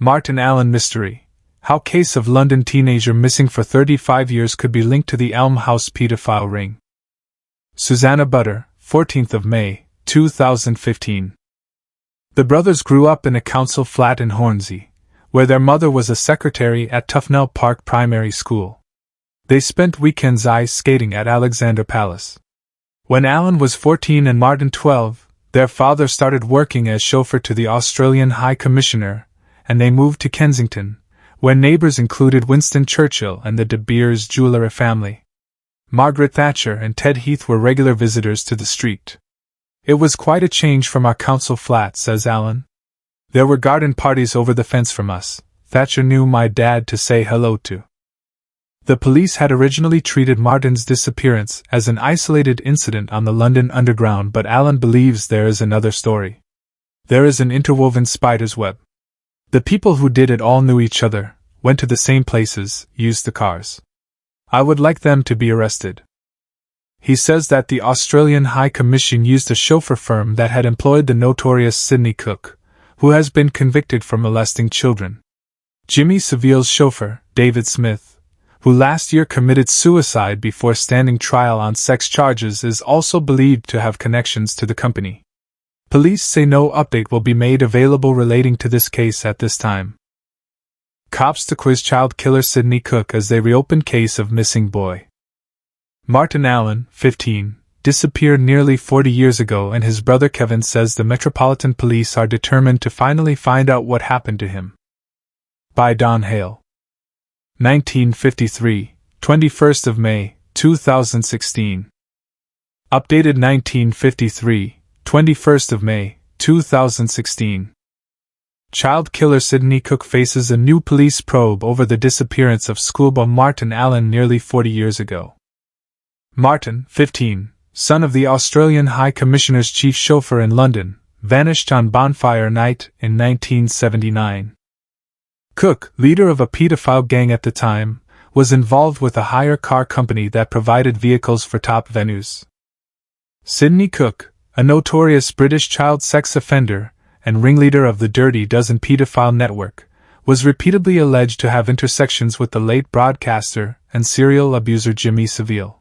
Martin Allen mystery. How case of London teenager missing for 35 years could be linked to the 𝗘𝗆𝗃𝗱𝗃𝗏 ring. Susanna Butter, 14th of May, 2015. The brothers grew up in a council flat in Hornsey, where their mother was a secretary at Tufnell Park Primary School. They spent weekends ice skating at Alexander Palace. When Alan was 14 and Martin 12, their father started working as chauffeur to the Australian High Commissioner, and they moved to Kensington, where neighbours included Winston Churchill and the De Beers jewellery family. Margaret Thatcher and Ted Heath were regular visitors to the street. It was quite a change from our council flat, says Alan. There were garden parties over the fence from us. Thatcher knew my dad to say hello to. The police had originally treated Martin's disappearance as an isolated incident on the London Underground, but Alan believes there is another story. There is an interwoven spider's web. The people who did it all knew each other, went to the same places, used the cars. I would like them to be arrested. He says that the Australian High Commission used a chauffeur firm that had employed the notorious Sidney Cook, who has been convicted for molesting children. Jimmy Savile's chauffeur, David Smith, who last year committed suicide before standing trial on sex charges, is also believed to have connections to the company. Police say no update will be made available relating to this case at this time. Cops to quiz child killer Sidney Cook as they reopen case of missing boy. Martin Allen, 15, disappeared nearly 40 years ago, and his brother Kevin says the Metropolitan Police are determined to finally find out what happened to him. By Don Hale. 1953, 21st of May, 2016. Updated 1953, 21st of May, 2016. Child killer Sidney Cook faces a new police probe over the disappearance of schoolboy Martin Allen nearly 40 years ago. Martin, 15, son of the Australian High Commissioner's chief chauffeur in London, vanished on bonfire night in 1979. Cook, leader of a paedophile gang at the time, was involved with a hire car company that provided vehicles for top venues. Sidney Cook, a notorious British child sex offender and ringleader of the Dirty Dozen paedophile network, was repeatedly alleged to have intersections with the late broadcaster and serial abuser Jimmy Savile.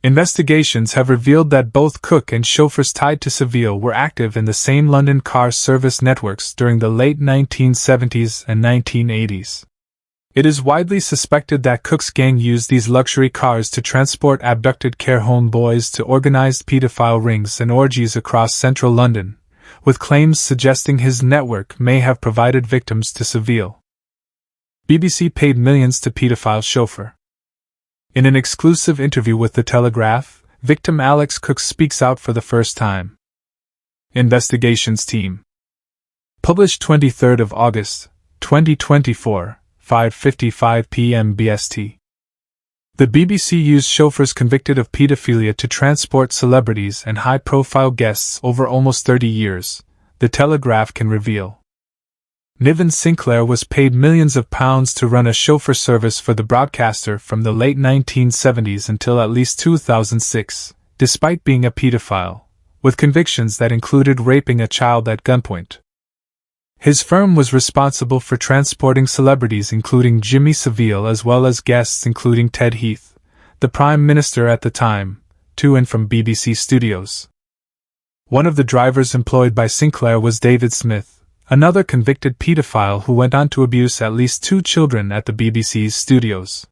Investigations have revealed that both Cook and chauffeurs tied to Savile were active in the same London car service networks during the late 1970s and 1980s. It is widely suspected that Cook's gang used these luxury cars to transport abducted care home boys to organized paedophile rings and orgies across central London, with claims suggesting his network may have provided victims to Savile. BBC paid millions to paedophile chauffeur. In an exclusive interview with The Telegraph, victim Alex Cook speaks out for the first time. Investigations team. Published 23rd of August, 2024, 5:55 p.m. BST. The BBC used chauffeurs convicted of paedophilia to transport celebrities and high-profile guests over almost 30 years, The Telegraph can reveal. Niven Sinclair was paid millions of pounds to run a chauffeur service for the broadcaster from the late 1970s until at least 2006, despite being a paedophile, with convictions that included raping a child at gunpoint. His firm was responsible for transporting celebrities including Jimmy Savile as well as guests including Ted Heath, the Prime Minister at the time, to and from BBC studios. One of the drivers employed by Sinclair was David Smith, another convicted paedophile who went on to abuse at least 2 children at the BBC's studios.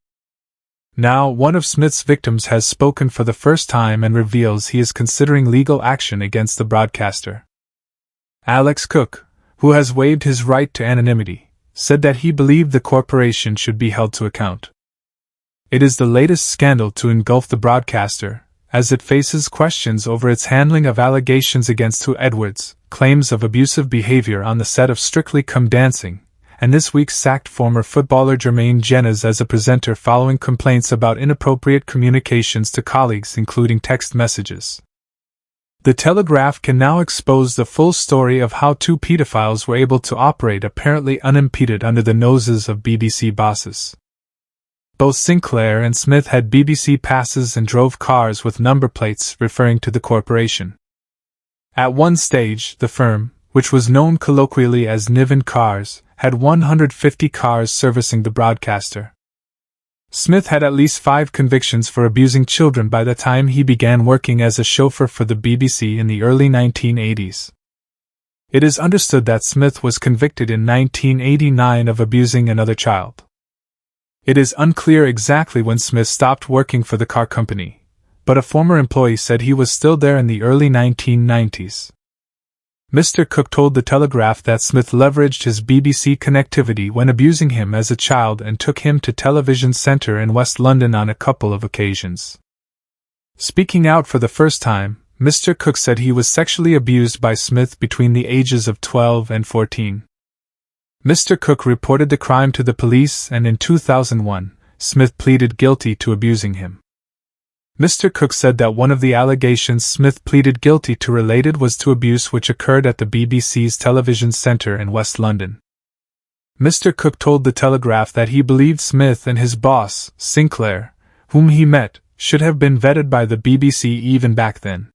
Now, one of Smith's victims has spoken for the first time and reveals he is considering legal action against the broadcaster. Alex Cook, who has waived his right to anonymity, said that he believed the corporation should be held to account. It is the latest scandal to engulf the broadcaster, as it faces questions over its handling of allegations against 𝗧𝗿𝗍𝗶𝗁𝗍, claims of abusive behavior on the set of Strictly Come Dancing, and this week sacked former footballer Jermaine Jenas as a presenter following complaints about inappropriate communications to colleagues including text messages. The Telegraph can now expose the full story of how 2 pedophiles were able to operate apparently unimpeded under the noses of BBC bosses. Both Sinclair and Smith had BBC passes and drove cars with number plates referring to the corporation. At one stage, the firm, which was known colloquially as Niven Cars, had 150 cars servicing the broadcaster. Smith had at least 5 convictions for abusing children by the time he began working as a chauffeur for the BBC in the early 1980s. It is understood that Smith was convicted in 1989 of abusing another child. It is unclear exactly when Smith stopped working for the car company, but a former employee said he was still there in the early 1990s. Mr. Cook told The Telegraph that Smith leveraged his BBC connectivity when abusing him as a child and took him to Television Centre in West London on a couple of occasions. Speaking out for the first time, Mr. Cook said he was sexually abused by Smith between the ages of 12 and 14. Mr. Cook reported the crime to the police, and in 2001, Smith pleaded guilty to abusing him. Mr. Cook said that one of the allegations Smith pleaded guilty to related was to abuse which occurred at the BBC's Television Centre in West London. Mr. Cook told The Telegraph that he believed Smith and his boss, Sinclair, whom he met, should have been vetted by the BBC even back then.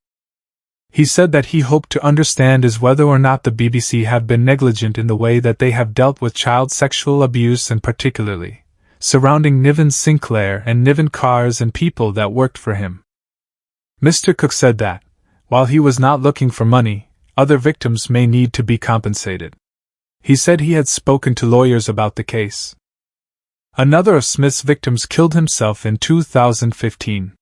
He said that he hoped to understand is whether or not the BBC have been negligent in the way that they have dealt with child sexual abuse, and particularly surrounding Niven Sinclair and Niven cars and people that worked for him. Mr. Cook said that, while he was not looking for money, other victims may need to be compensated. He said he had spoken to lawyers about the case. Another of Smith's victims killed himself in 2015.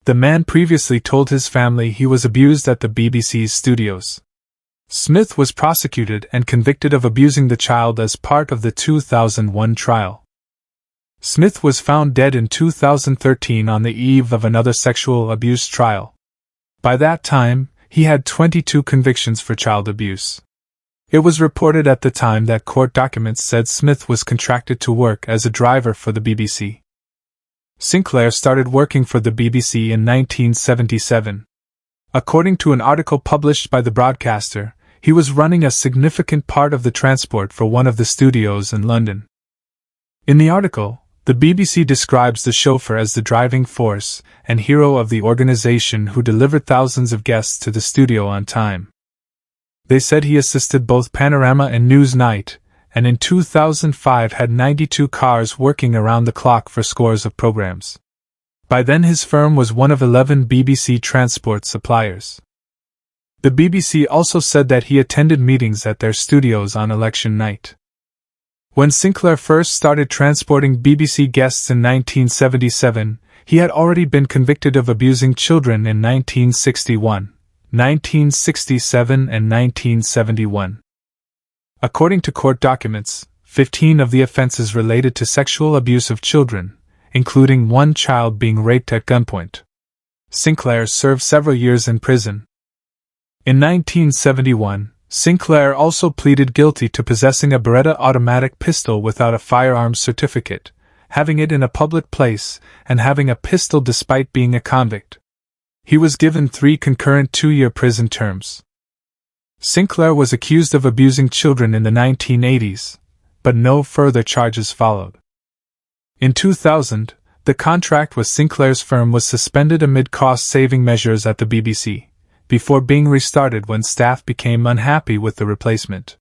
The man previously told his family he was abused at the BBC's studios. Smith was prosecuted and convicted of abusing the child as part of the 2001 trial. Smith was found dead in 2013 on the eve of another sexual abuse trial. By that time, he had 22 convictions for child abuse. It was reported at the time that court documents said Smith was contracted to work as a driver for the BBC. Sinclair started working for the BBC in 1977. According to an article published by the broadcaster, he was running a significant part of the transport for one of the studios in London. In the article, the BBC describes the chauffeur as the driving force and hero of the organization who delivered thousands of guests to the studio on time. They said he assisted both Panorama and Newsnight, and in 2005 had 92 cars working around the clock for scores of programs. By then his firm was one of 11 BBC transport suppliers. The BBC also said that he attended meetings at their studios on election night. When Sinclair first started transporting BBC guests in 1977, he had already been convicted of abusing children in 1961, 1967 and 1971. According to court documents, 15 of the offenses related to sexual abuse of children, including one child being raped at gunpoint. Sinclair served several years in prison. In 1971, Sinclair also pleaded guilty to possessing a Beretta automatic pistol without a firearms certificate, having it in a public place, and having a pistol despite being a convict. He was given 3 concurrent 2-year prison terms. Sinclair was accused of abusing children in the 1980s, but no further charges followed. In 2000, the contract with Sinclair's firm was suspended amid cost-saving measures at the BBC, before being restarted when staff became unhappy with the replacement.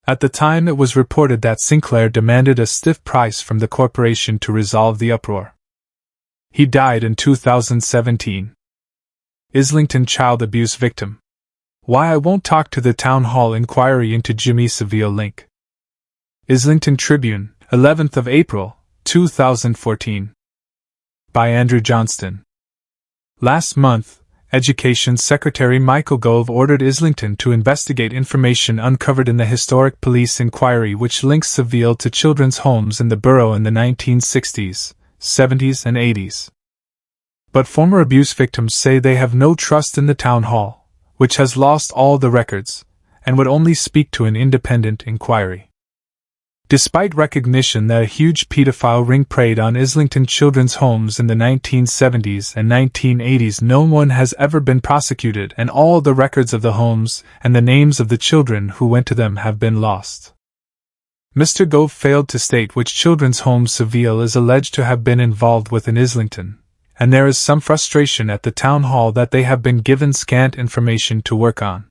At the time it was reported that Sinclair demanded a stiff price from the corporation to resolve the uproar. He died in 2017. Islington child abuse victim. Why I won't talk to the town hall inquiry into 𝗍𝗆𝗄𝗎𝗍 link. Islington Tribune, 11th of April, 2014. By Andrew Johnston. Last month, Education Secretary Michael Gove ordered Islington to investigate information uncovered in the historic police inquiry which links 𝗧𝗿𝗍𝗶𝗴𝗍𝗶 to children's homes in the borough in the 1960s, 70s and 80s. But former abuse victims say they have no trust in the town hall, which has lost all the records, and would only speak to an independent inquiry. Despite recognition that a huge pedophile ring preyed on Islington children's homes in the 1970s and 1980s, no one has ever been prosecuted, and all the records of the homes and the names of the children who went to them have been lost. Mr. Gove failed to state which children's home 𝗧𝗿𝗍𝗶𝗴𝗍𝗶 is alleged to have been involved with in Islington, and there is some frustration at the town hall that they have been given scant information to work on.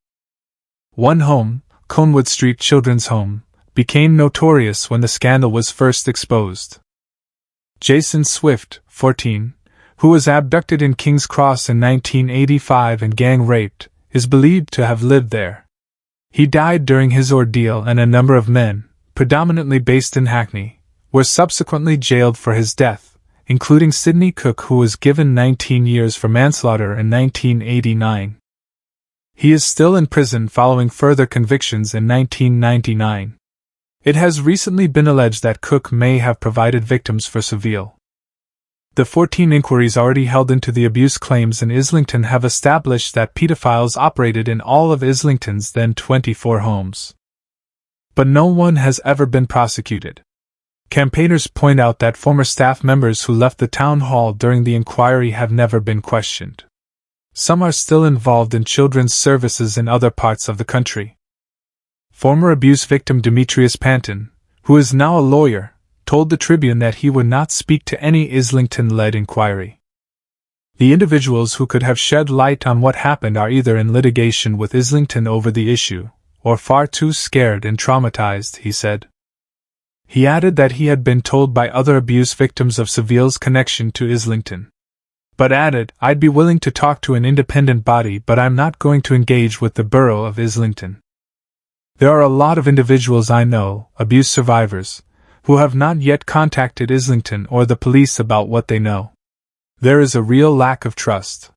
One home, Conwood Street Children's Home, became notorious when the scandal was first exposed. Jason Swift, 14, who was abducted in King's Cross in 1985 and gang-raped, is believed to have lived there. He died during his ordeal, and a number of men, predominantly based in Hackney, were subsequently jailed for his death, including Sidney Cook, who was given 19 years for manslaughter in 1989. He is still in prison following further convictions in 1999. It has recently been alleged that Cook may have provided victims for Seville. The 14 inquiries already held into the abuse claims in Islington have established that pedophiles operated in all of Islington's then 24 homes. But no one has ever been prosecuted. Campaigners point out that former staff members who left the town hall during the inquiry have never been questioned. Some are still involved in children's services in other parts of the country. Former abuse victim Demetrius Panton, who is now a lawyer, told the Tribune that he would not speak to any Islington-led inquiry. The individuals who could have shed light on what happened are either in litigation with Islington over the issue, or far too scared and traumatized, he said. He added that he had been told by other abuse victims of Seville's connection to Islington. But added, "I'd be willing to talk to an independent body, but I'm not going to engage with the borough of Islington. There are a lot of individuals I know, abuse survivors, who have not yet contacted Islington or the police about what they know. There is a real lack of trust."